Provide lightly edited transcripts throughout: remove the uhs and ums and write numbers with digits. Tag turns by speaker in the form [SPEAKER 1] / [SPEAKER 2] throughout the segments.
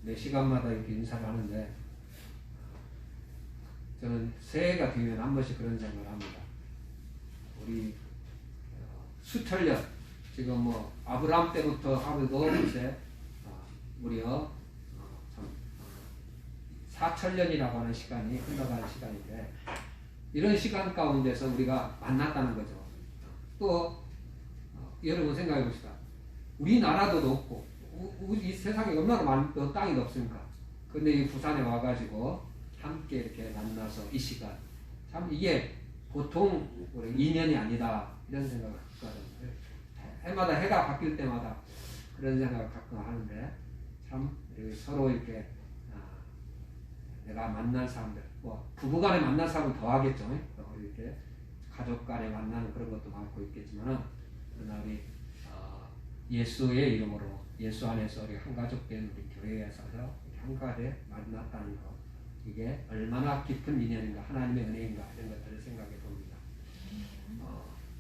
[SPEAKER 1] 매 시간마다 이렇게 인사를 하는데 저는 새해가 되면 한 번씩 그런 생각을 합니다. 우리 수천 년, 지금 뭐 아브라함 때부터 하루도 이제 무려 4천년이라고 하는 시간이 흘러가는 시간인데, 이런 시간 가운데서 우리가 만났다는 거죠. 또 여러분 생각해 봅시다. 우리나라도 높고 이 세상에 얼마나 많은 땅이 없습니까? 근데 이 부산에 와가지고 함께 이렇게 만나서 이 시간, 참 이게 보통 우리 인연이 아니다, 이런 생각을 했거든요. 해마다 해가 바뀔 때마다 그런 생각을 가끔 하는데, 참 서로 이렇게 내가 만난 사람들, 뭐 부부간에 만난 사람은 더 하겠죠. 이렇게 가족간에 만나는 그런 것도 많고 있겠지만은, 그러나 우리 예수의 이름으로, 예수 안에서 우리 한 가족 된 우리 교회에서 한 가족에 만났다는 것, 이게 얼마나 깊은 인연인가, 하나님의 은혜인가, 이런 것들을 생각해 봅니다.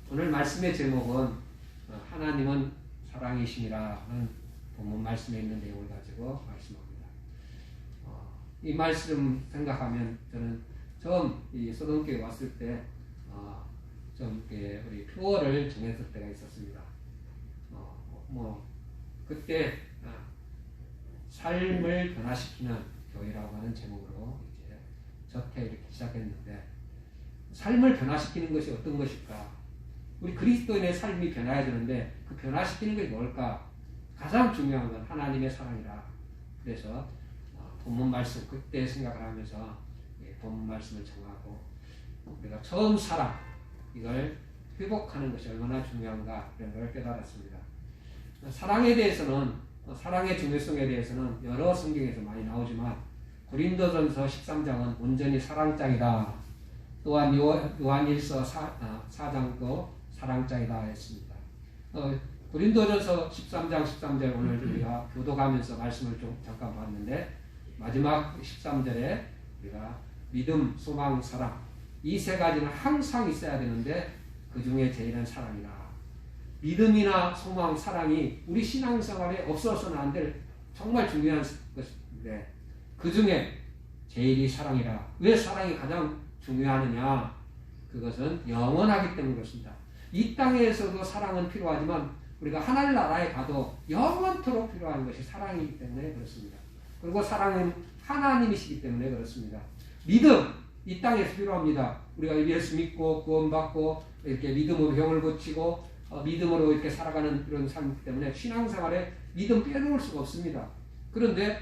[SPEAKER 1] 오늘 말씀의 제목은 하나님은 사랑이시니라는 본문 말씀에 있는 내용을 가지고 말씀합니다. 이 말씀 생각하면 저는 처음 이 소돔교회 왔을 때 좀 우리 표어를 정했을 때가 있었습니다. 그때 삶을 변화시키는 교회라고 하는 제목으로 이제 저태 이렇게 시작했는데, 삶을 변화시키는 것이 어떤 것일까? 우리 그리스도인의 삶이 변화해야 되는데 그 변화시키는 것이 뭘까? 가장 중요한 건 하나님의 사랑이라. 그래서 본문 말씀 그때 생각을 하면서 본문 말씀을 정하고, 우리가 처음 사랑, 이걸 회복하는 것이 얼마나 중요한가, 이런 걸 깨달았습니다. 사랑에 대해서는, 사랑의 중요성에 대해서는 여러 성경에서 많이 나오지만 고린도전서 13장은 온전히 사랑장이다. 또한 요한일서 4장도 사랑장이다 했습니다. 고린도전서 13장 13절 오늘 우리가 교독하면서 말씀을 좀 잠깐 봤는데, 마지막 13절에 우리가 믿음, 소망, 사랑, 이 세 가지는 항상 있어야 되는데 그 중에 제일은 사랑이다. 믿음이나 소망, 사랑이 우리 신앙생활에 없어서는 안 될 정말 중요한 것인데, 그 중에 제일이 사랑이라. 왜 사랑이 가장 중요하느냐? 그것은 영원하기 때문인 것입니다. 이 땅에서도 사랑은 필요하지만 우리가 하늘나라에 가도 영원토록 필요한 것이 사랑이기 때문에 그렇습니다. 그리고 사랑은 하나님이시기 때문에 그렇습니다. 믿음, 이 땅에서 필요합니다. 우리가 예수 믿고 구원받고 이렇게 믿음으로 병을 고치고 믿음으로 이렇게 살아가는 그런 삶이기 때문에 신앙생활에 믿음 빼놓을 수가 없습니다. 그런데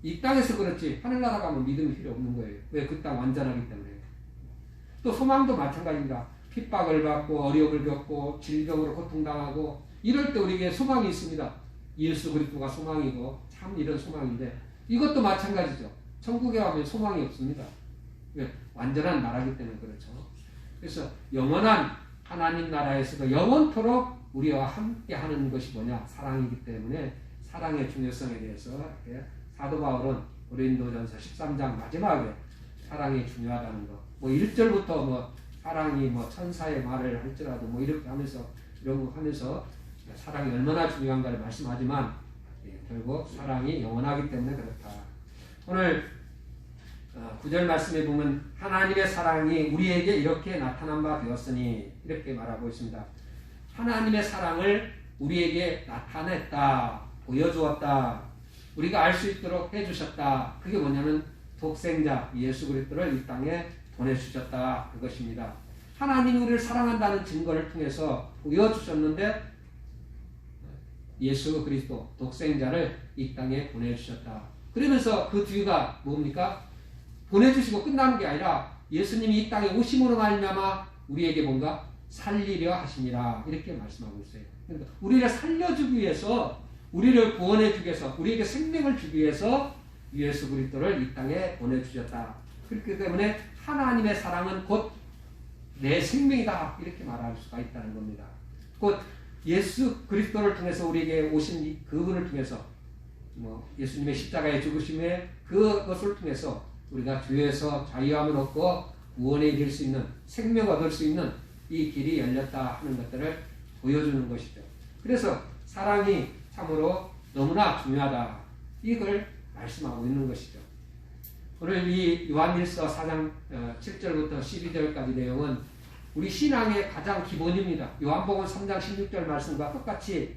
[SPEAKER 1] 이 땅에서 그렇지 하늘나라 가면 믿음이 필요 없는 거예요. 왜? 그 땅 완전하기 때문에. 또 소망도 마찬가지입니다. 핍박을 받고 어려움을 겪고 질병으로 고통당하고 이럴 때 우리에게 소망이 있습니다. 예수 그리스도가 소망이고 참 이런 소망인데, 이것도 마찬가지죠. 천국에 가면 소망이 없습니다. 왜? 완전한 나라이기 때문에 그렇죠. 그래서 영원한 하나님 나라에서도 영원토록 우리와 함께 하는 것이 뭐냐? 사랑이기 때문에 사랑의 중요성에 대해서 이렇게 사도 바울은 고린도전서 13장 마지막에 사랑이 중요하다는 거, 뭐 1절부터 뭐 사랑이 뭐 천사의 말을 할지라도 뭐 이렇게 하면서 이런 거 하면서 사랑이 얼마나 중요한가를 말씀하지만 결국 사랑이 영원하기 때문에 그렇다. 오늘 9절 말씀에 보면 하나님의 사랑이 우리에게 이렇게 나타난 바 되었으니 이렇게 말하고 있습니다. 하나님의 사랑을 우리에게 나타냈다, 보여주었다, 우리가 알 수 있도록 해주셨다. 그게 뭐냐면 독생자 예수 그리스도를 이 땅에 보내주셨다, 그것입니다. 하나님이 우리를 사랑한다는 증거를 통해서 보여주셨는데 예수 그리스도 독생자를 이 땅에 보내주셨다. 그러면서 그 뒤가 뭡니까? 보내주시고 끝나는 게 아니라 예수님이 이 땅에 오심으로 말미암아 우리에게 뭔가 살리려 하시니라, 이렇게 말씀하고 있어요. 그러니까 우리를 살려주기 위해서, 우리를 구원해주기 위해서, 우리에게 생명을 주기 위해서 예수 그리스도를 이 땅에 보내주셨다. 그렇기 때문에 하나님의 사랑은 곧 내 생명이다, 이렇게 말할 수가 있다는 겁니다. 곧 예수 그리스도를 통해서 우리에게 오신 그분을 통해서, 뭐 예수님의 십자가의 죽으심에 그것을 통해서 우리가 죄에서 자유함을 얻고 구원에 이를 수 있는, 생명을 얻을 수 있는 이 길이 열렸다 하는 것들을 보여주는 것이죠. 그래서 사랑이 참으로 너무나 중요하다, 이걸 말씀하고 있는 것이죠. 오늘 이 요한일서 4장 7절부터 12절까지 내용은 우리 신앙의 가장 기본입니다. 요한복음 3장 16절 말씀과 똑같이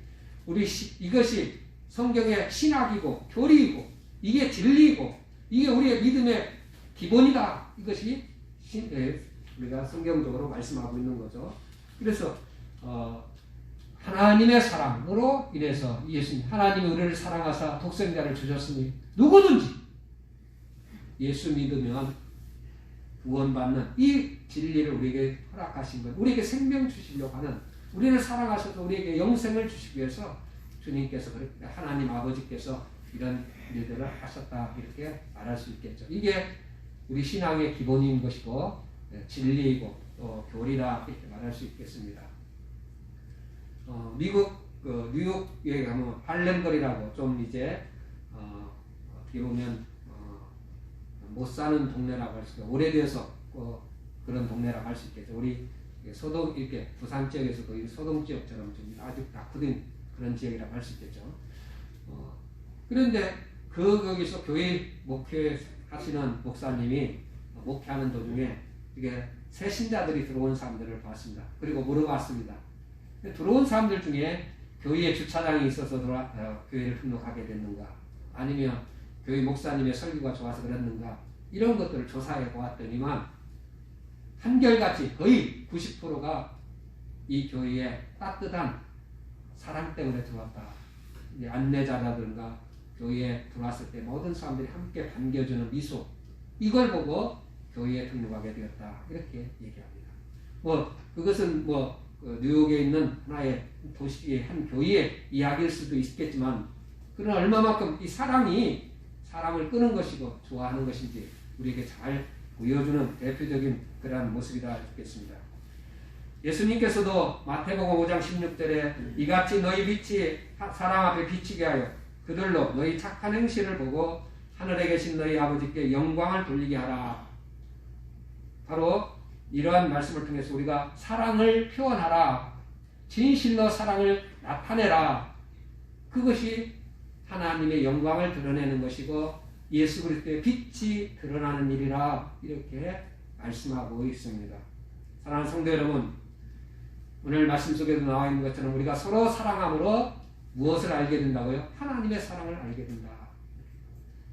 [SPEAKER 1] 이것이 성경의 신학이고 교리이고 이게 진리이고 이게 우리의 믿음의 기본이다. 이것이 우리가 성경적으로 말씀하고 있는 거죠. 그래서 하나님의 사랑으로 인해서 예수님 하나님이 우리를 사랑하사 독생자를 주셨으니 누구든지 예수 믿으면 구원받는 이 진리를 우리에게 허락하신 것, 우리에게 생명 주시려고 하는, 우리를 사랑하셔서 우리에게 영생을 주시기 위해서 주님께서, 하나님 아버지께서 이런 일들을 하셨다, 이렇게 말할 수 있겠죠. 이게 우리 신앙의 기본인 것이고 진리이고 또 교리라, 이렇게 말할 수 있겠습니다. 미국 뉴욕에 가면 할렘거리라고 좀 이제 어떻게 보면 못 사는 동네라고 할 수 있고 오래돼서 그런 동네라고 할 수 있겠죠. 우리 소동 이렇게 부산 지역에서도 이 소동 지역처럼 좀 아주 낙후된 그런 지역이라고 할 수 있겠죠. 그런데 거기서 교회 목회하시는 목사님이 목회하는 도중에 이게 새 신자들이 들어온 사람들을 봤습니다. 그리고 물어봤습니다. 들어온 사람들 중에 교회에 주차장이 있어서 교회를 등록하게 됐는가, 아니면 교회 목사님의 설교가 좋아서 그랬는가, 이런 것들을 조사해 보았더니만 한결같이 거의 90%가 이 교회에 따뜻한 사랑 때문에 들어왔다. 이제 안내자라든가 교회에 들어왔을 때 모든 사람들이 함께 반겨주는 미소, 이걸 보고 교회에 등록하게 되었다, 이렇게 얘기합니다. 그것은 뉴욕에 있는 하나의 도시의 한 교회의 이야기일 수도 있겠지만, 그러나 얼마만큼 이 사랑이 사람을 끄는 것이고 좋아하는 것인지 우리에게 잘 보여주는 대표적인 그러한 모습이라 했겠습니다. 예수님께서도 마태복음 5장 16절에 이같이 너희 빛이 사람 앞에 비치게 하여 그들로 너희 착한 행실을 보고 하늘에 계신 너희 아버지께 영광을 돌리게 하라. 바로 이러한 말씀을 통해서 우리가 사랑을 표현하라, 진실로 사랑을 나타내라, 그것이 하나님의 영광을 드러내는 것이고 예수 그리스도의 빛이 드러나는 일이라, 이렇게 말씀하고 있습니다. 사랑하는 성도 여러분, 오늘 말씀 속에도 나와 있는 것처럼 우리가 서로 사랑함으로 무엇을 알게 된다고요? 하나님의 사랑을 알게 된다.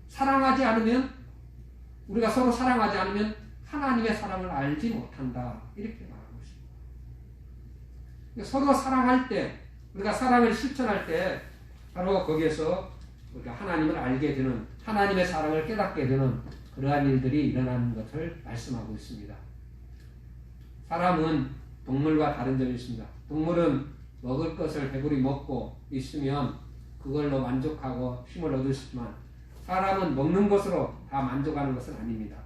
[SPEAKER 1] 사랑하지 않으면, 우리가 서로 사랑하지 않으면 하나님의 사랑을 알지 못한다, 이렇게 말하고 있습니다. 서로 사랑할 때, 우리가 사랑을 실천할 때 바로 거기에서 우리가 하나님을 알게 되는, 하나님의 사랑을 깨닫게 되는 그러한 일들이 일어나는 것을 말씀하고 있습니다. 사람은 동물과 다른 점이 있습니다. 동물은 먹을 것을 배부리 먹고 있으면 그걸로 만족하고 힘을 얻을 수 있지만 사람은 먹는 것으로 다 만족하는 것은 아닙니다.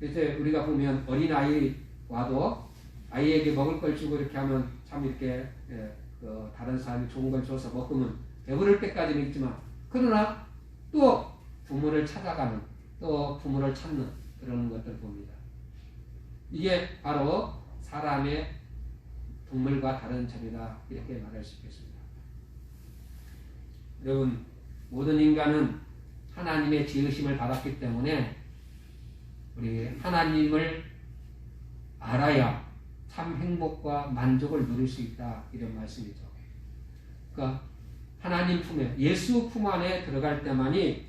[SPEAKER 1] 이제 우리가 보면 어린아이 와도 아이에게 먹을 걸 주고 이렇게 하면 참 이렇게 다른 사람이 좋은 걸 줘서 먹으면 배부를 때까지는 있지만, 그러나 또 부모를 찾아가는, 또 부모를 찾는 그런 것들 봅니다. 이게 바로 사람의 동물과 다른 점이다, 이렇게 말할 수 있겠습니다. 여러분, 모든 인간은 하나님의 지으심을 받았기 때문에 우리 하나님을 알아야 참 행복과 만족을 누릴 수 있다, 이런 말씀이죠. 그러니까 하나님 품에, 예수 품 안에 들어갈 때만이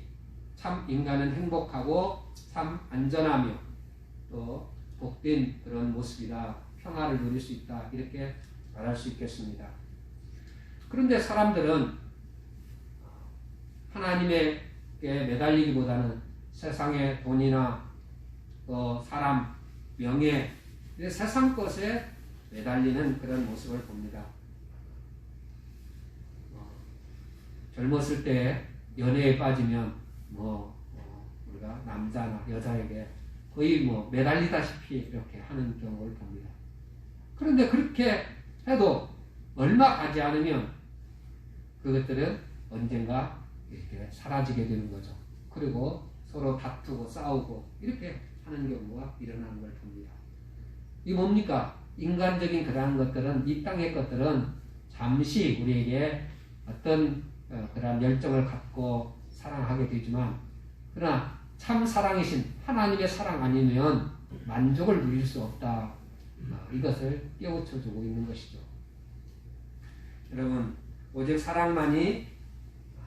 [SPEAKER 1] 참 인간은 행복하고 참 안전하며 또 복된 그런 모습이다, 평화를 누릴 수 있다, 이렇게 말할 수 있겠습니다. 그런데 사람들은 하나님에게 매달리기보다는 세상의 돈이나 또 사람, 명예, 세상 것에 매달리는 그런 모습을 봅니다. 젊었을 때 연애에 빠지면 우리가 남자나 여자에게 거의 매달리다시피 이렇게 하는 경우를 봅니다. 그런데 그렇게 해도 얼마 가지 않으면 그것들은 언젠가 이렇게 사라지게 되는 거죠. 그리고 서로 다투고 싸우고 이렇게 하는 경우가 일어나는 걸 봅니다. 이 뭡니까? 인간적인 그러한 것들은, 이 땅의 것들은 잠시 우리에게 어떤 그러한 열정을 갖고 사랑하게 되지만 그러나 참 사랑이신 하나님의 사랑 아니면 만족을 누릴 수 없다. 이것을 깨우쳐주고 있는 것이죠. 여러분, 오직 사랑만이,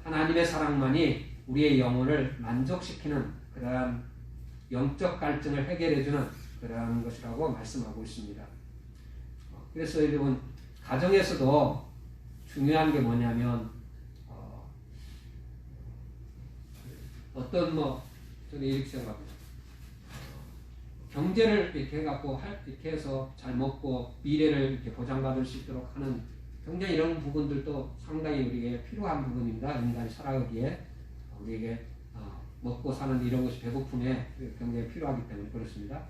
[SPEAKER 1] 하나님의 사랑만이 우리의 영혼을 만족시키는 그러한 영적 갈증을 해결해주는 그러한 것이라고 말씀하고 있습니다. 그래서 여러분, 가정에서도 중요한 게 뭐냐면 어떤 저는 이렇게 생각합니다. 경제를 이렇게 해갖고 이렇게 해서 잘 먹고 미래를 이렇게 보장받을 수 있도록 하는 굉장히 이런 부분들도 상당히 우리에게 필요한 부분입니다. 인간이 살아가기에 우리에게 먹고 사는 이런 것이 배고픔에 굉장히 필요하기 때문에 그렇습니다.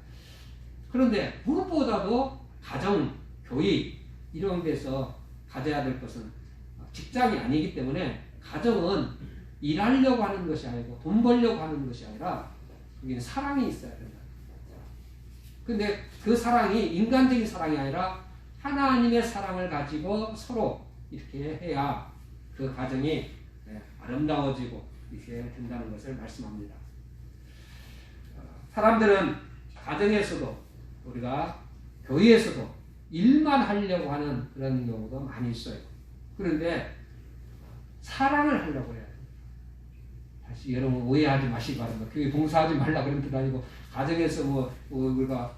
[SPEAKER 1] 그런데 무엇보다도 가정, 교육 이런 데서 가져야 될 것은 직장이 아니기 때문에 가정은 일하려고 하는 것이 아니고 돈 벌려고 하는 것이 아니라 여기는 사랑이 있어야 된다. 근데 그 사랑이 인간적인 사랑이 아니라 하나님의 사랑을 가지고 서로 이렇게 해야 그 가정이 아름다워지고 이렇게 된다는 것을 말씀합니다. 사람들은 가정에서도 우리가 교회에서도 일만 하려고 하는 그런 경우도 많이 있어요. 그런데 사랑을 하려고 해야 돼요. 다시 여러분 오해하지 마시기 바랍니다. 교회 봉사하지 말라 그런 뜻 아니고 가정에서 우리가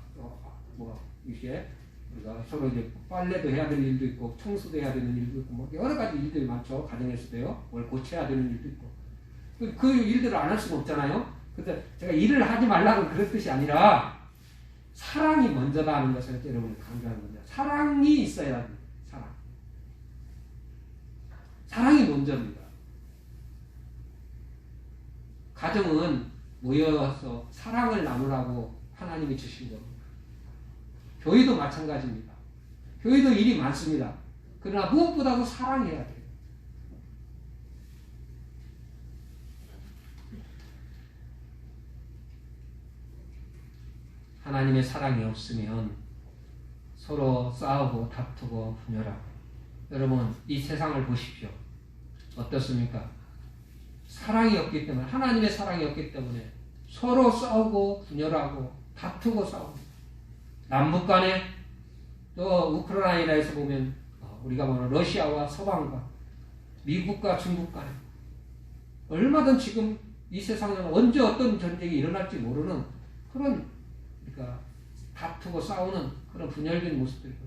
[SPEAKER 1] 이렇게 우리가 서로 이제 빨래도 해야 되는 일도 있고 청소도 해야 되는 일도 있고 여러 가지 일들이 많죠. 가정에서도요. 뭘 고쳐야 되는 일도 있고 그 일들을 안 할 수는 없잖아요. 근데 제가 일을 하지 말라는 그런 뜻이 아니라 사랑이 먼저다 하는 것을 여러분이 강조하는 겁니다. 사랑이 있어야 합니다. 사랑이 먼저입니다. 가정은 모여서 사랑을 나누라고 하나님이 주신 겁니다. 교회도 마찬가지입니다. 교회도 일이 많습니다. 그러나 무엇보다도 사랑해야 돼요. 하나님의 사랑이 없으면 서로 싸우고 다투고 분열하고 여러분 이 세상을 보십시오. 어떻습니까? 사랑이 없기 때문에 하나님의 사랑이 없기 때문에 서로 싸우고 분열하고 다투고 싸우고 남북 간에 또 우크라이나에서 보면 우리가 말하는 러시아와 서방과 미국과 중국 간에 얼마든 지금 이 세상에는 언제 어떤 전쟁이 일어날지 모르는 그런 그러니까 다투고 싸우는 그런 분열된 모습들이고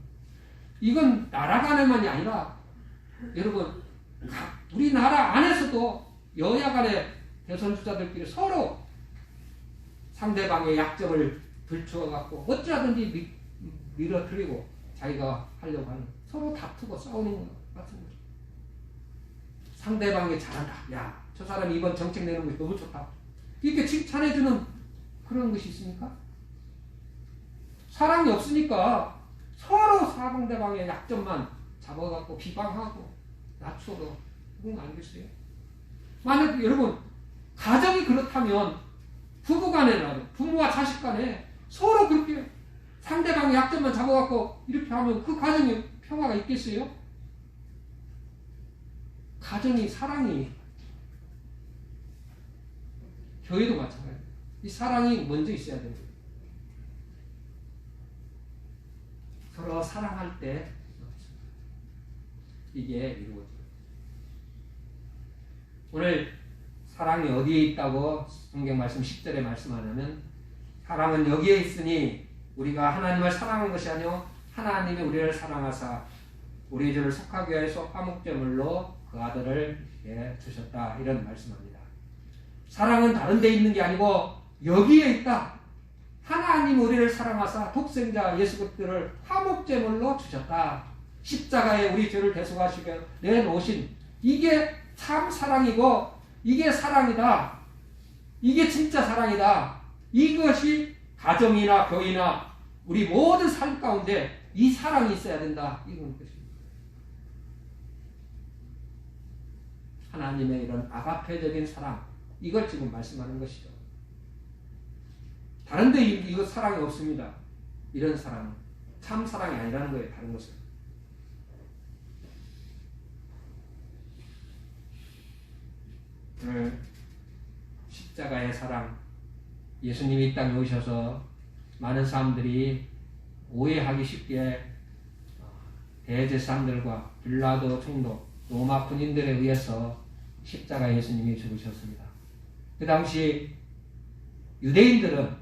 [SPEAKER 1] 이건 나라 간에만이 아니라 여러분 우리나라 안에서도 여야 간의 대선 주자들끼리 서로 상대방의 약점을 들추어갖고 어찌하든지 밀어뜨리고 자기가 하려고 하는 서로 다투고 싸우는 것 같은 거죠. 상대방이 잘한다. 야, 저 사람이 이번 정책 내는 것이 너무 좋다. 이렇게 칭찬해주는 그런 것이 있습니까? 사랑이 없으니까 서로 상대방의 약점만 잡아갖고 비방하고 낮추어도 그건 아니겠어요? 만약 여러분 가정이 그렇다면 부부간에나 부모와 자식 간에 서로 그렇게 상대방의 약점만 잡아갖고 이렇게 하면 그 가정에 평화가 있겠어요? 가정이 사랑이 교회도 마찬가지예요. 이 사랑이 먼저 있어야 됩니다. 서로 사랑할 때 이게 이루어져요. 오늘 사랑이 어디에 있다고 성경 말씀 10절에 말씀하냐면 사랑은 여기에 있으니 우리가 하나님을 사랑한 것이 아니요 하나님이 우리를 사랑하사 우리 죄를 속하게 하여서 화목제물로 그 아들을 주셨다 이런 말씀합니다. 사랑은 다른 데 있는 게 아니고 여기에 있다. 하나님 우리를 사랑하사 독생자 예수 그리스도를 화목제물로 주셨다. 십자가에 우리 죄를 대속하시게 내놓으신 이게 참 사랑이고 이게 사랑이다. 이게 진짜 사랑이다. 이것이 가정이나 교회나 우리 모든 삶 가운데 이 사랑이 있어야 된다. 이런 것입니다. 하나님의 이런 아가페적인 사랑 이걸 지금 말씀하는 것이죠. 다른 데 이거 사랑이 없습니다. 이런 사랑 참 사랑이 아니라는 거예요. 다른 것은. 오늘 십자가의 사랑, 예수님이 이 땅에 오셔서 많은 사람들이 오해하기 쉽게 대제사장들과 빌라도 총독, 로마 군인들에 의해서 십자가 예수님이 죽으셨습니다. 그 당시 유대인들은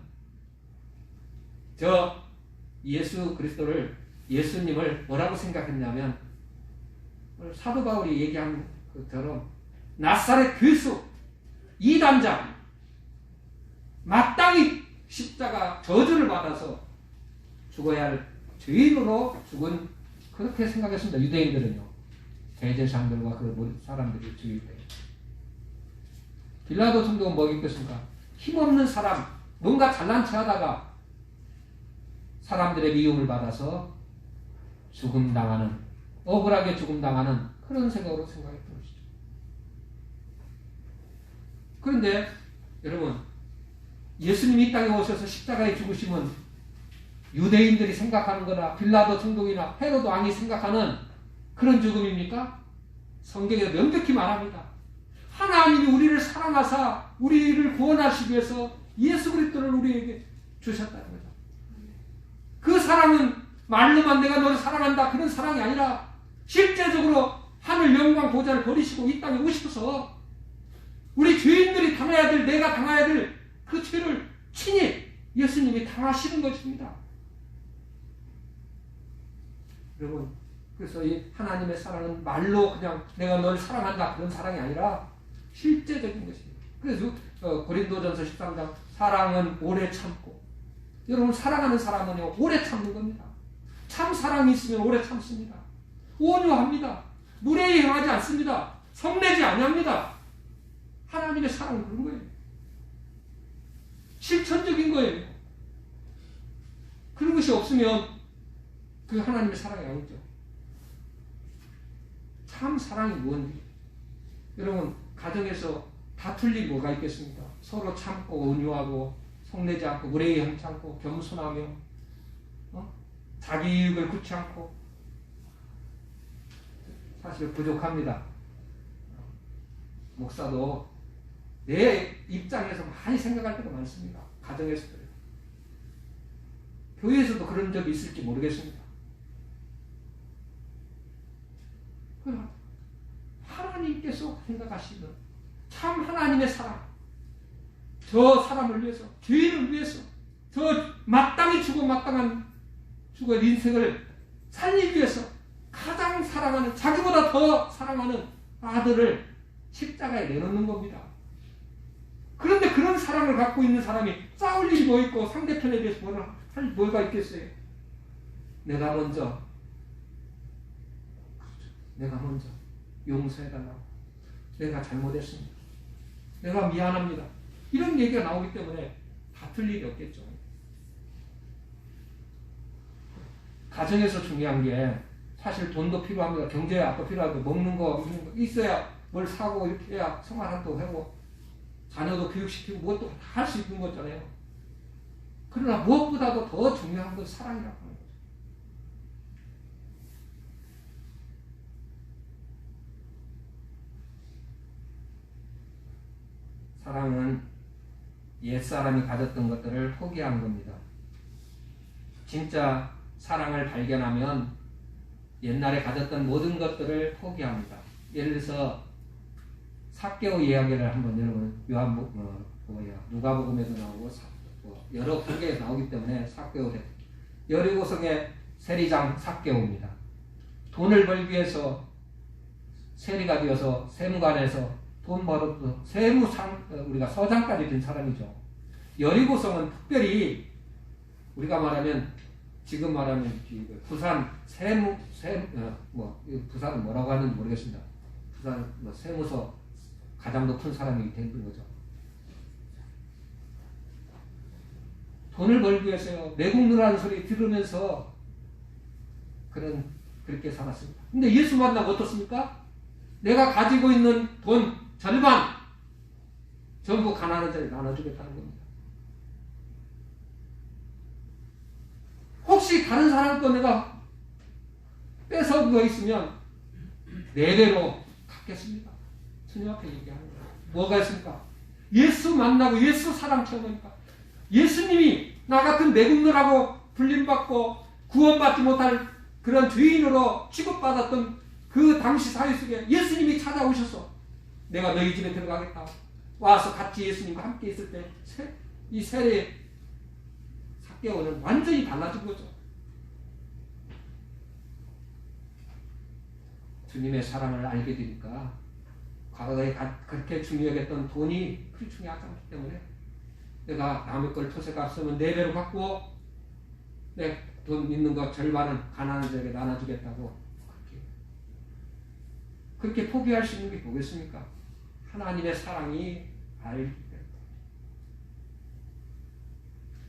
[SPEAKER 1] 저 예수 그리스도를, 예수님을 뭐라고 생각했냐면 사도 바울이 얘기한 것처럼 나사렛 교수 이단자, 마땅히 십자가 저주를 받아서 죽어야 할 죄인으로 죽은, 그렇게 생각했습니다. 유대인들은요. 대제사장들과 그 사람들이 죽일 때. 빌라도 총독은 뭐 있겠습니까? 힘없는 사람, 뭔가 잘난 체 하다가 사람들의 미움을 받아서 죽음당하는, 억울하게 죽음당하는 그런 생각으로 생각했던 것이죠. 그런데 여러분, 예수님이 이 땅에 오셔서 십자가에 죽으시면 유대인들이 생각하는 거나 빌라도 총독이나 헤로도 왕이 생각하는 그런 죽음입니까? 성경에 명백히 말합니다. 하나님이 우리를 사랑하사 우리를 구원하시기 위해서 예수 그리스도를 우리에게 주셨다는 거죠. 그 사랑은 말로만 내가 너를 사랑한다 그런 사랑이 아니라 실제적으로 하늘 영광 보좌를 버리시고 이 땅에 오셔서 우리 죄인들이 당해야 될, 내가 당해야 될 그 죄를 친히 예수님이 당하시는 것입니다. 여러분, 그래서 이 하나님의 사랑은 말로 그냥 내가 널 사랑한다 그런 사랑이 아니라 실제적인 것입니다. 그래서 고린도전서 13장 사랑은 오래 참고, 여러분 사랑하는 사람은요 오래 참는 겁니다. 참 사랑이 있으면 오래 참습니다. 온유합니다. 무례히 행하지 않습니다. 성내지 아니합니다. 하나님의 사랑은 그런 거예요. 실천적인 거예요. 그런 것이 없으면 그 하나님의 사랑이 아니죠. 참 사랑이 뭔지. 여러분, 가정에서 다툴 일이 뭐가 있겠습니까? 서로 참고 온유하고 성내지 않고 무례히 하지 않고 겸손하며 자기 이익을 굳지 않고, 사실 부족합니다. 목사도 내 입장에서 많이 생각할 때가 많습니다. 가정에서도요. 교회에서도 그런 적이 있을지 모르겠습니다. 하나님께서 생각하시는 참 하나님의 사랑, 저 사람을 위해서, 죄인을 위해서, 저 마땅히 죽어 마땅한 죽을 인생을 살리기 위해서 가장 사랑하는, 자기보다 더 사랑하는 아들을 십자가에 내놓는 겁니다. 그런데 그런 사랑을 갖고 있는 사람이 싸울 일이 뭐 있고 상대편에 대해서 뭐가 있겠어요? 내가 먼저 용서해달라고, 내가 잘못했습니다, 내가 미안합니다, 이런 얘기가 나오기 때문에 다툴 일이 없겠죠. 가정에서 중요한 게 사실 돈도 필요합니다. 경제학도 필요하고 먹는 거 있어야 뭘 사고 이렇게 해야 생활도 하고 자녀도 교육시키고 무엇도 다 할 수 있는 거잖아요. 그러나 무엇보다도 더 중요한 건 사랑이라고 하는 거죠. 사랑은 옛사람이 가졌던 것들을 포기한 겁니다. 진짜 사랑을 발견하면 옛날에 가졌던 모든 것들을 포기합니다. 예를 들어서 삭개오 이야기를 한번 여러분 누가복음에도 나오고 여러 구계에서 나오기 때문에 삭개오 여리고성의 세리장 삭개오입니다. 돈을 벌기 위해서 세리가 되어서 세무관에서 돈 벌어서 우리가 서장까지 된 사람이죠. 여리고성은 특별히 우리가 말하면 지금 말하면 부산 부산은 뭐라고 하는지 모르겠습니다. 부산 세무서 가장 높은 사람이 된 거죠. 돈을 벌기 위해서요, 내국노라는 소리 들으면서 그렇게 살았습니다. 근데 예수 만나고 어떻습니까? 내가 가지고 있는 돈 절반 전부 가난한 자에 나눠주겠다는 겁니다. 혹시 다른 사람 거 내가 뺏어온 거 있으면 내 배로 갚겠습니다. 주님 앞에 얘기하는 거예요. 뭐가 있습니까? 예수 만나고 예수 사랑 체험하니까 예수님이 나 같은 내국노라고 불림받고 구원받지 못할 그런 죄인으로 취급받았던 그 당시 사회 속에 예수님이 찾아오셔서 내가 너희 집에 들어가겠다. 와서 같이 예수님과 함께 있을 때 이 세례 사개오는 완전히 달라진 거죠. 주님의 사랑을 알게 되니까 과거에 그렇게 중요했던 돈이 그리 중요하지 않기 때문에 내가 남의 걸 토색했으면 4배로 갖고 내 돈 있는 거 절반은 가난한 자에게 나눠주겠다고 그렇게 포기할 수 있는 게 뭐겠습니까? 하나님의 사랑이 알기 때문에.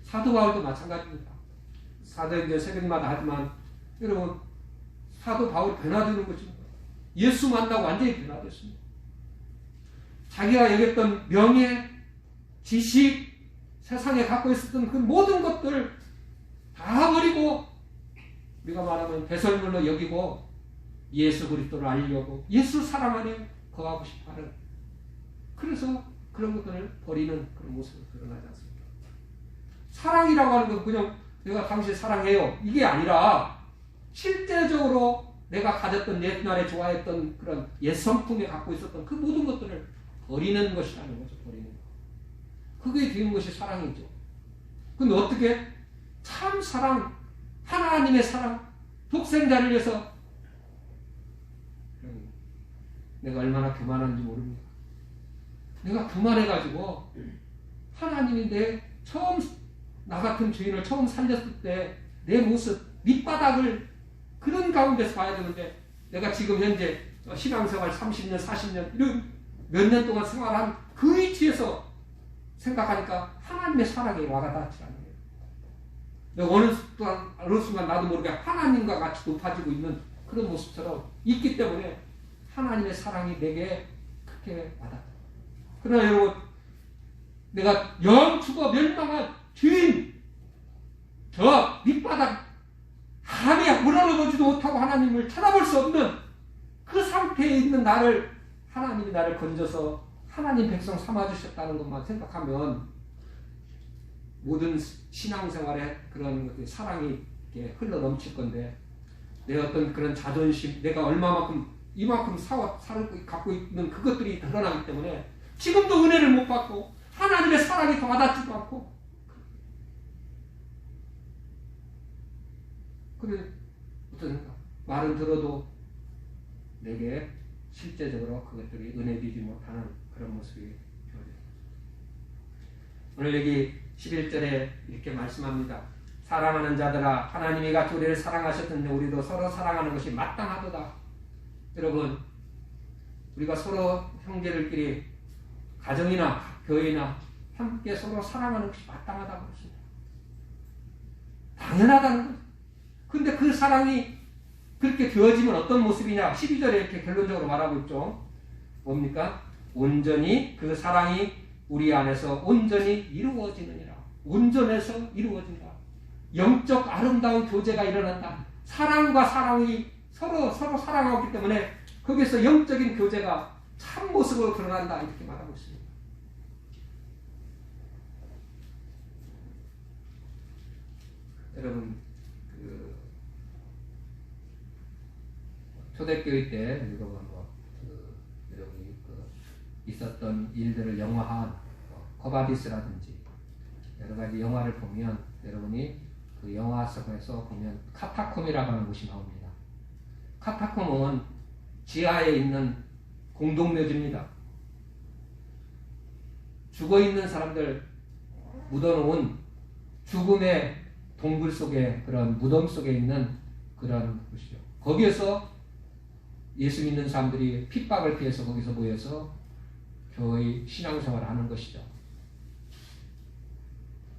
[SPEAKER 1] 사도 바울도 마찬가지입니다. 사도행전 새벽마다 하지만 여러분 사도 바울이 변화되는 것입니다. 예수 만나고 완전히 변화됐습니다. 자기가 여겼던 명예, 지식, 세상에 갖고 있었던 그 모든 것들 다 버리고 우리가 말하면 배설물로 여기고 예수 그리스도를 알려고 예수 사랑 안에 거하고 싶어하는 그래서 그런 것들을 버리는 그런 모습을 드러나지 않습니까? 사랑이라고 하는 건 그냥 내가 당신 사랑해요 이게 아니라 실제적으로 내가 가졌던 옛날에 좋아했던 그런 옛 성품에 갖고 있었던 그 모든 것들을 버리는 것이라는 거죠. 버리는 거. 그게 되는 것이 사랑이죠. 근데 어떻게 참 사랑, 하나님의 사랑, 독생자를 위해서 내가 얼마나 교만한지 모릅니다. 내가 교만해가지고 하나님이 나 같은 죄인을 처음 살렸을 때 내 모습, 밑바닥을 그런 가운데서 봐야 되는데 내가 지금 현재 신앙생활 30년, 40년 이런 몇 년 동안 생활한 그 위치에서 생각하니까 하나님의 사랑이 와닿지 않아요. 어느 순간 나도 모르게 하나님과 같이 높아지고 있는 그런 모습처럼 있기 때문에 하나님의 사랑이 내게 그렇게 와닿다. 그러나 여러분 내가 영 죽어 멸망한 죄인 저 밑바닥 감히 물어보지도 못하고 하나님을 찾아볼 수 없는 그 상태에 있는 하나님이 나를 건져서 하나님 백성 삼아주셨다는 것만 생각하면 모든 신앙생활에 그런 것들이 사랑이 흘러 넘칠 건데 내 어떤 그런 자존심, 내가 이만큼 살을 갖고 있는 그것들이 드러나기 때문에 지금도 은혜를 못 받고 하나님의 사랑이 더 와닿지도 않고 그래 어떤 말은 들어도 내게 실제적으로 그것들이 은혜되지 못하는 그런 모습이 보여져요. 오늘 여기 11절에 이렇게 말씀합니다. 사랑하는 자들아 하나님이 같이 우리를 사랑하셨던데 우리도 서로 사랑하는 것이 마땅하도다. 여러분 우리가 서로 형제들끼리 가정이나 교회나 함께 서로 사랑하는 것이 마땅하다고 했습니다. 당연하다는 거죠. 근데 그 사랑이 그렇게 되어지면 어떤 모습이냐? 12절에 이렇게 결론적으로 말하고 있죠. 뭡니까? 온전히 그 사랑이 우리 안에서 온전히 이루어지느니라. 온전해서 이루어진다. 영적 아름다운 교제가 일어난다. 사랑과 사랑이 서로 사랑하기 때문에 거기서 영적인 교제가 참 모습으로 드러난다. 이렇게 말하고 있습니다. 여러분 초대교회 때 여러분이 있었던 일들을 영화한 거바디스라든지 여러 가지 영화를 보면 여러분이 그 영화 속에서 보면 카타콤이라고 하는 곳이 나옵니다. 카타콤은 지하에 있는 공동묘지입니다. 죽어있는 사람들 묻어놓은 죽음의 동굴 속에 그런 무덤 속에 있는 그런 곳이죠. 거기에서 예수 믿는 사람들이 핍박을 피해서 거기서 모여서 교회 신앙생활을 하는 것이죠.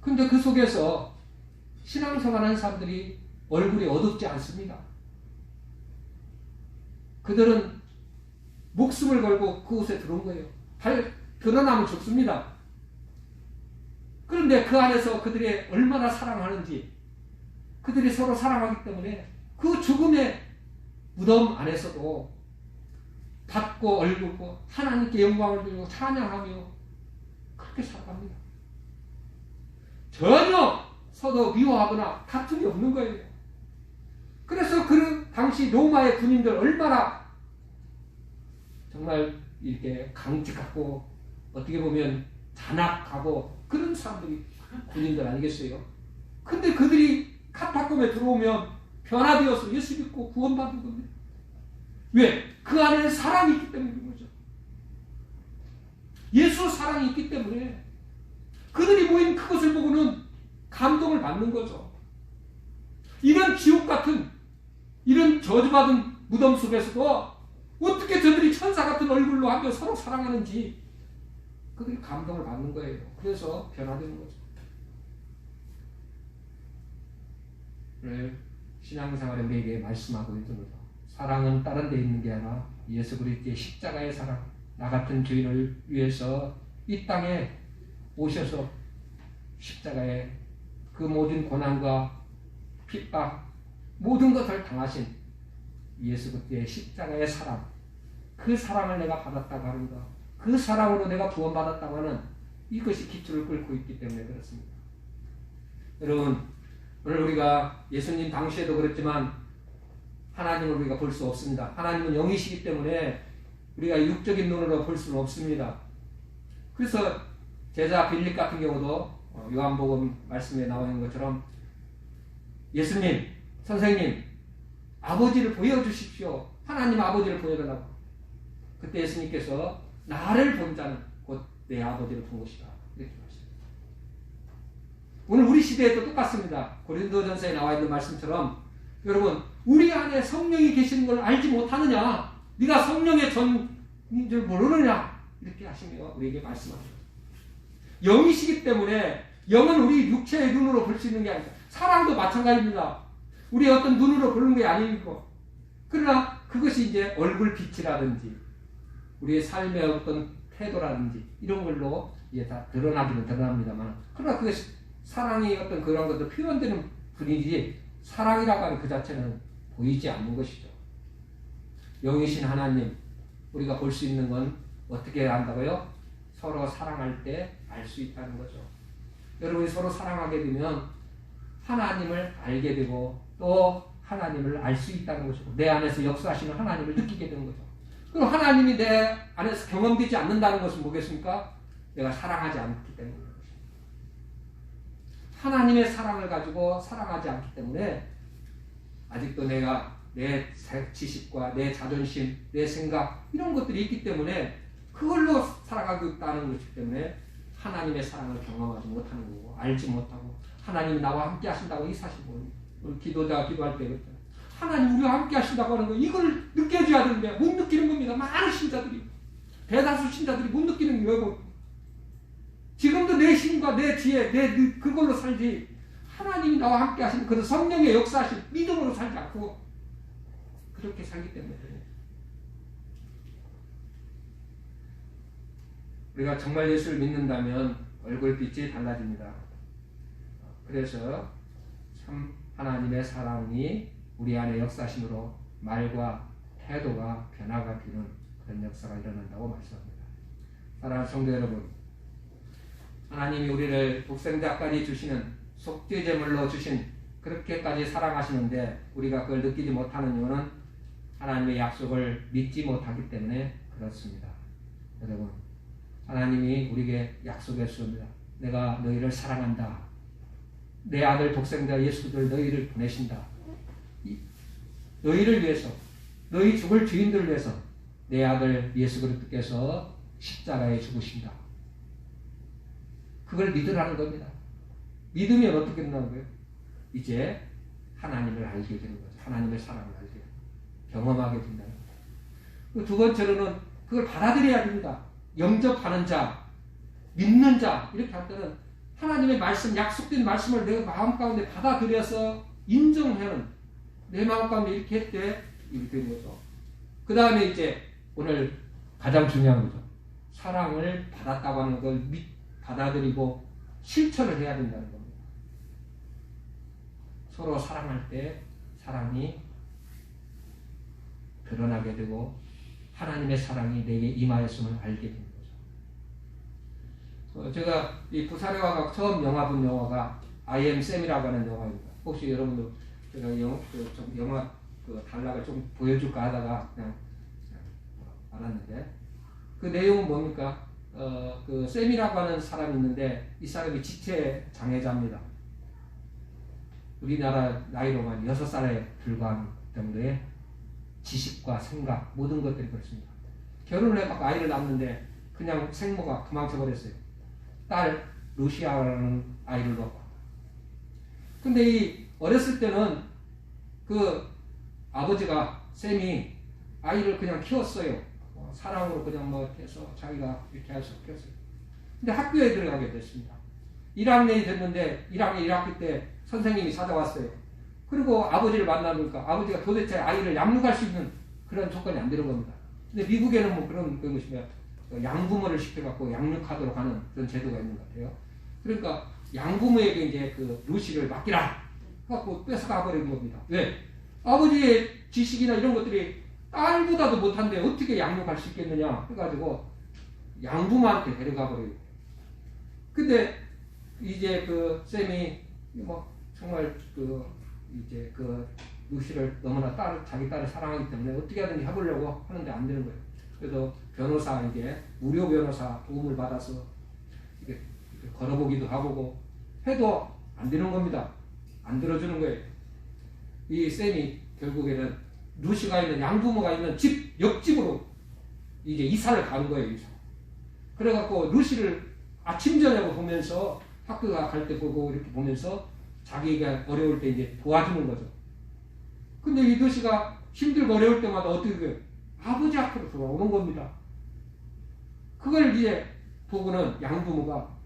[SPEAKER 1] 근데 그 속에서 신앙생활하는 사람들이 얼굴이 어둡지 않습니다. 그들은 목숨을 걸고 그곳에 들어온 거예요. 드러나면 죽습니다. 그런데 그 안에서 그들이 얼마나 사랑하는지 그들이 서로 사랑하기 때문에 그 죽음의 무덤 안에서도 받고 얼굴고 하나님께 영광을 드리고 찬양하며 그렇게 살아갑니다. 전혀 서로 미워하거나 다툼이 없는 거예요. 그래서 그 당시 로마의 군인들 얼마나 정말 이렇게 강직하고 어떻게 보면 잔악하고 그런 사람들이 군인들 아니겠어요? 근데 그들이 카타콤에 들어오면 변화되어서 예수 믿고 구원받은 겁니다. 왜? 그 안에 사랑이 있기 때문인 거죠. 예수 사랑이 있기 때문에 그들이 모인 그것을 보고는 감동을 받는 거죠. 이런 지옥 같은 이런 저주받은 무덤 속에서도 어떻게 저들이 천사 같은 얼굴로 하며 서로 사랑하는지 그들이 감동을 받는 거예요. 그래서 변화되는 거죠. 오늘 신앙생활에 우리에게 말씀하고 있는 거죠. 사랑은 다른 데 있는 게 아니라 예수 그리스도의 십자가의 사랑, 나 같은 죄인을 위해서 이 땅에 오셔서 십자가에 그 모든 고난과 핍박 모든 것을 당하신 예수 그리스도의 십자가의 사랑, 그 사랑을 내가 받았다고 하는 것, 그 사랑으로 내가 구원받았다고 하는 이것이 기초를 꿇고 있기 때문에 그렇습니다. 여러분, 오늘 우리가 예수님 당시에도 그랬지만 하나님을 우리가 볼 수 없습니다. 하나님은 영이시기 때문에 우리가 육적인 눈으로 볼 수는 없습니다. 그래서 제자 빌립 같은 경우도 요한복음 말씀에 나와 있는 것처럼 예수님, 선생님, 아버지를 보여주십시오. 하나님 아버지를 보여달라고. 그때 예수님께서 나를 본 자는 곧 내 아버지를 본 것이다. 이렇게 말씀합니다. 오늘 우리 시대에도 똑같습니다. 고린도전서에 나와 있는 말씀처럼 여러분, 우리 안에 성령이 계시는 걸 알지 못하느냐? 네가 성령의 전인 줄 모르느냐? 이렇게 하시며 우리에게 말씀합니다. 영이시기 때문에 영은 우리 육체의 눈으로 볼 수 있는 게 아닙니다. 사랑도 마찬가지입니다. 우리 어떤 눈으로 보는 게 아니고, 그러나 그것이 이제 얼굴 빛이라든지 우리의 삶의 어떤 태도라든지 이런 걸로 이제 다 드러나기는 드러납니다만, 그러나 그것이 사랑이 어떤 그런 것도 표현되는 분이지 사랑이라고 하는 그 자체는 보이지 않는 것이죠. 영이신 하나님, 우리가 볼 수 있는 건 어떻게 한다고요? 서로 사랑할 때 알 수 있다는 거죠. 여러분이 서로 사랑하게 되면 하나님을 알게 되고 또 하나님을 알 수 있다는 것이고 내 안에서 역사하시는 하나님을 느끼게 되는 거죠. 그럼 하나님이 내 안에서 경험되지 않는다는 것은 뭐겠습니까? 내가 사랑하지 않기 때문입니다. 하나님의 사랑을 가지고 사랑하지 않기 때문에 아직도 내가 내 지식과 내 자존심, 내 생각 이런 것들이 있기 때문에 그걸로 살아가고 있다는 것이기 때문에 하나님의 사랑을 경험하지 못하는 거고 알지 못하고 하나님이 나와 함께 하신다고 이 사실 모릅니다. 우리 기도자가 기도할 때 그랬잖아요. 하나님 우리와 함께 하신다고 하는 거 이걸 느껴줘야 되는데 못 느끼는 겁니다. 많은 신자들이 대다수 신자들이 못 느끼는 거예요. 지금도 내 힘과 내 지혜 그걸로 살지 하나님이 나와 함께 하시는 그 성령의 역사하신 믿음으로 살지 않고 그렇게 살기 때문에 우리가 정말 예수를 믿는다면 얼굴빛이 달라집니다. 그래서 참 하나님의 사랑이 우리 안에 역사심으로 말과 태도가 변화가 되는 그런 역사가 일어난다고 말씀합니다. 사랑하는 성도 여러분, 하나님이 우리를 독생자까지 주시는 속죄제물로 주신 그렇게까지 사랑하시는데 우리가 그걸 느끼지 못하는 이유는 하나님의 약속을 믿지 못하기 때문에 그렇습니다. 여러분, 하나님이 우리에게 약속했습니다. 내가 너희를 사랑한다. 내 아들 독생자 예수를 너희를 보내신다. 너희를 위해서, 너희 죽을 주인들을 위해서 내 아들 예수 그리스도께서 십자가에 죽으신다. 그걸 믿으라는 겁니다. 믿으면 어떻게 된다는 거예요? 이제 하나님을 알게 되는 거죠. 하나님의 사랑을 알게 경험하게 된다는 거죠. 두 번째로는 그걸 받아들여야 됩니다. 영접하는 자, 믿는 자 이렇게 할 때는 하나님의 말씀, 약속된 말씀을 내 마음 가운데 받아들여서 인정하는 내 마음 가운데 이렇게 할 때 이렇게 되는 거죠. 그 다음에 이제 오늘 가장 중요한 거죠. 사랑을 받았다고 하는 걸 받아들이고 실천을 해야 된다는 겁니다. 서로 사랑할 때 사랑이 드러나게 되고 하나님의 사랑이 내게 임하였음을 알게 되는 거죠. 제가 이 부산에 와서 처음 영화 본 영화가 I Am Sam이라고 하는 영화입니다. 혹시 여러분도 제가 좀 영화 단락을 좀 보여줄까 하다가 그냥 알았는데, 그 내용은 뭡니까? 그 샘이라고 하는 사람이 있는데 이 사람이 지체 장애자입니다. 우리나라 나이로만 6살에 불과한 정도의 지식과 생각 모든 것들이 그렇습니다. 결혼을 해갖고 아이를 낳았는데 그냥 생모가 도망쳐버렸어요. 딸 루시아라는 아이를 낳고. 근데 이 어렸을 때는 그 아버지가 샘이 아이를 그냥 키웠어요. 사랑으로 그냥 뭐 해서 자기가 이렇게 해서 키웠어요. 근데 학교에 들어가게 됐습니다. 1학년이 됐는데 1학년 1학기 때 선생님이 찾아왔어요. 그리고 아버지를 만나니까 아버지가 도대체 아이를 양육할 수 있는 그런 조건이 안 되는 겁니다. 근데 미국에는 뭐 그런 것이면 양부모를 시켜갖고 양육하도록 하는 그런 제도가 있는 것 같아요. 그러니까 양부모에게 이제 그 루시를 맡기라 해갖고 뺏어가 버린 겁니다. 왜? 아버지의 지식이나 이런 것들이 딸보다도 못한데 어떻게 양육할 수 있겠느냐 해가지고 양부모한테 데려가 버려요. 근데 이제 그 샘이 뭐 정말 이제 루시를 너무나 자기 딸을 사랑하기 때문에 어떻게 하든지 해보려고 하는데 안 되는 거예요. 그래서 변호사에게 무료 변호사 도움을 받아서 이렇게 걸어보기도 하고 해도 안 되는 겁니다. 안 들어주는 거예요. 이 샘이 결국에는 루시가 있는 양부모가 있는 집 옆집으로 이제 이사를 가는 거예요. 이사. 그래갖고 루시를 아침 저녁을 보면서 학교가 갈 때 보고 이렇게 보면서 자기가 어려울 때 이제 도와주는 거죠. 근데 이 루시가 힘들고 어려울 때마다 어떻게 돼요? 아버지 앞으로 돌아오는 겁니다. 그걸 이제 보고는 양부모가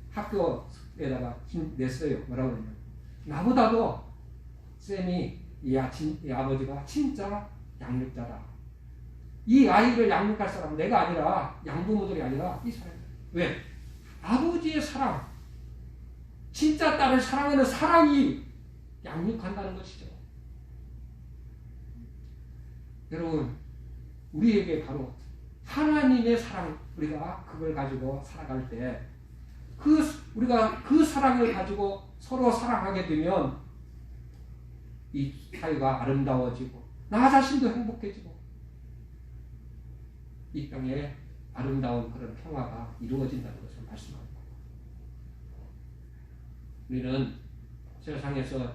[SPEAKER 1] 학교에다가 냈어요. 뭐라고 그러냐면 나보다도 샘이 이 아버지가 진짜 양육자다. 이 아이를 양육할 사람은 내가 아니라 양부모들이 아니라 이 사람이다. 왜? 아버지의 사랑, 진짜 딸을 사랑하는 사랑이 양육한다는 것이죠. 여러분, 우리에게 바로 하나님의 사랑, 우리가 그걸 가지고 살아갈 때 우리가 그 사랑을 가지고 서로 사랑하게 되면 이 사회가 아름다워지고 나 자신도 행복해지고 이 땅에 아름다운 그런 평화가 이루어진다는 것을 말씀합니다. 우리는 세상에서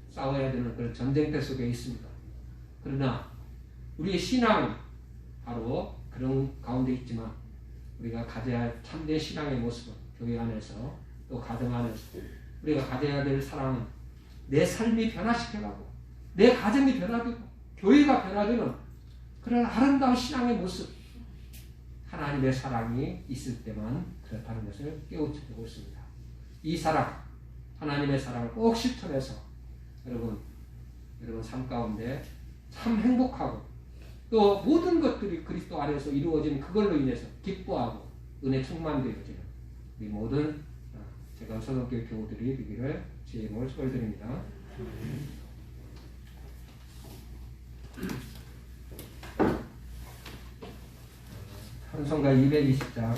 [SPEAKER 1] 싸워야 되는 그런 전쟁터 속에 있습니다. 그러나 우리의 신앙 바로 그런 가운데 있지만 우리가 가져야 할 참된 신앙의 모습은 교회 안에서 또 가정 안에서 우리가 가져야 될 사랑은 내 삶이 변화시켜가고 내 가정이 변화되고 교회가 변화되는 그런 아름다운 신앙의 모습, 하나님의 사랑이 있을 때만 그렇다는 것을 깨우치고 있습니다. 이 사랑, 하나님의 사랑을 꼭 실천해서 여러분 삶 가운데 참 행복하고 또 모든 것들이 그리스도 안에서 이루어진 그걸로 인해서 기뻐하고 은혜 충만되어지는 우리 모든 제가 서동교회 교우들이 되기를 주의 이름으로 축원드립니다. 찬송가 220장